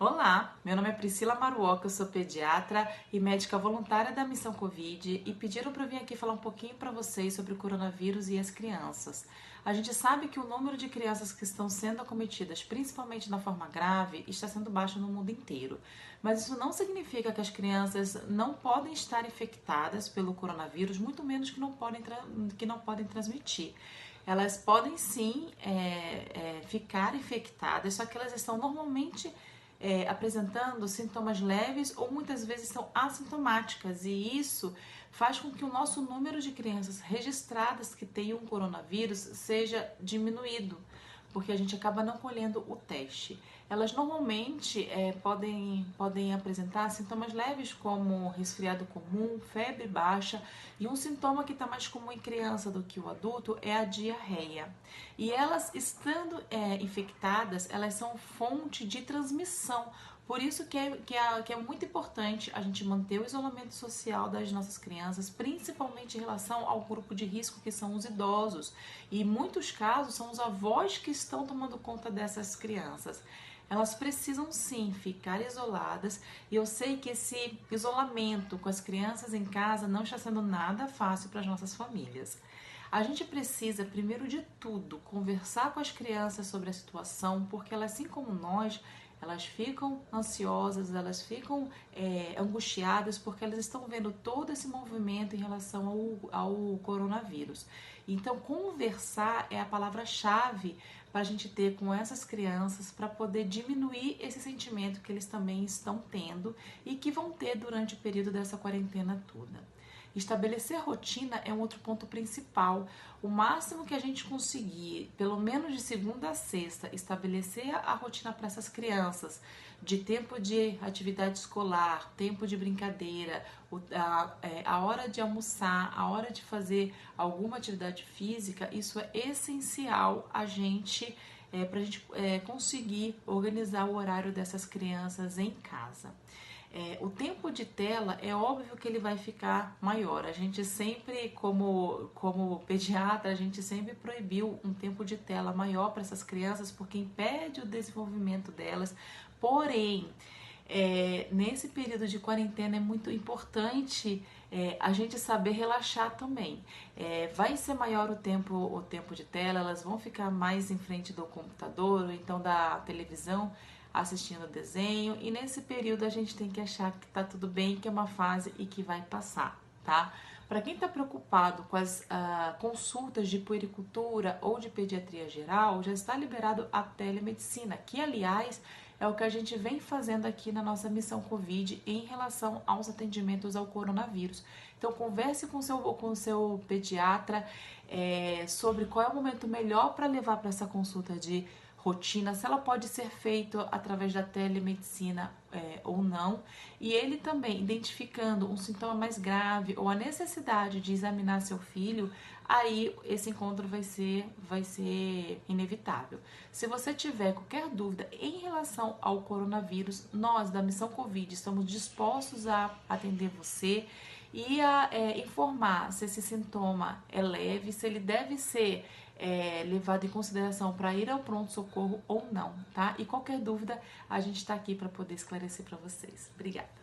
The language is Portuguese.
Olá, meu nome é Priscila Maruoka, eu sou pediatra e médica voluntária da Missão Covid e pediram para eu vir aqui falar um pouquinho para vocês sobre o coronavírus e as crianças. A gente sabe que o número de crianças que estão sendo acometidas, principalmente na forma grave, está sendo baixo no mundo inteiro. Mas isso não significa que as crianças não podem estar infectadas pelo coronavírus, muito menos que não podem transmitir. Elas podem sim ficar infectadas, só que elas estão normalmente apresentando sintomas leves ou muitas vezes são assintomáticas, e isso faz com que o nosso número de crianças registradas que tenham coronavírus seja diminuído, porque a gente acaba não colhendo o teste. Elas normalmente podem apresentar sintomas leves como resfriado comum, febre baixa, e um sintoma que está mais comum em criança do que o adulto é a diarreia. E elas estando infectadas, elas são fonte de transmissão. Por isso que é muito importante a gente manter o isolamento social das nossas crianças, principalmente em relação ao grupo de risco que são os idosos. E em muitos casos são os avós que estão tomando conta dessas crianças. Elas precisam sim ficar isoladas, e eu sei que esse isolamento com as crianças em casa não está sendo nada fácil para as nossas famílias. A gente precisa, primeiro de tudo, conversar com as crianças sobre a situação, porque elas, assim como nós, elas ficam ansiosas, elas ficam angustiadas, porque elas estão vendo todo esse movimento em relação ao coronavírus. Então, conversar é a palavra-chave para a gente ter com essas crianças, para poder diminuir esse sentimento que eles também estão tendo e que vão ter durante o período dessa quarentena toda. Estabelecer rotina é um outro ponto principal. O máximo que a gente conseguir, pelo menos de segunda a sexta, estabelecer a rotina para essas crianças, de tempo de atividade escolar, tempo de brincadeira, a hora de almoçar, a hora de fazer alguma atividade física, isso é essencial para a gente conseguir organizar o horário dessas crianças em casa. O tempo de tela é óbvio que ele vai ficar maior. A gente sempre, como pediatra, a gente sempre proibiu um tempo de tela maior para essas crianças porque impede o desenvolvimento delas. Porém, nesse período de quarentena é muito importante a gente saber relaxar também. Vai ser maior o tempo de tela, elas vão ficar mais em frente do computador ou então da televisão, assistindo desenho, e nesse período a gente tem que achar que tá tudo bem, que é uma fase e que vai passar, tá? Para quem está preocupado com as consultas de puericultura ou de pediatria geral, já está liberado a telemedicina, que aliás é o que a gente vem fazendo aqui na nossa Missão Covid em relação aos atendimentos ao coronavírus. Então converse com o seu pediatra sobre qual é o momento melhor para levar para essa consulta de rotina, se ela pode ser feita através da telemedicina ou não, e ele também identificando um sintoma mais grave ou a necessidade de examinar seu filho, aí esse encontro vai ser inevitável. Se você tiver qualquer dúvida em relação ao coronavírus, nós da Missão Covid estamos dispostos a atender você e a informar se esse sintoma é leve, se ele deve ser levado em consideração para ir ao pronto-socorro ou não, tá? E qualquer dúvida, a gente está aqui para poder esclarecer para vocês. Obrigada!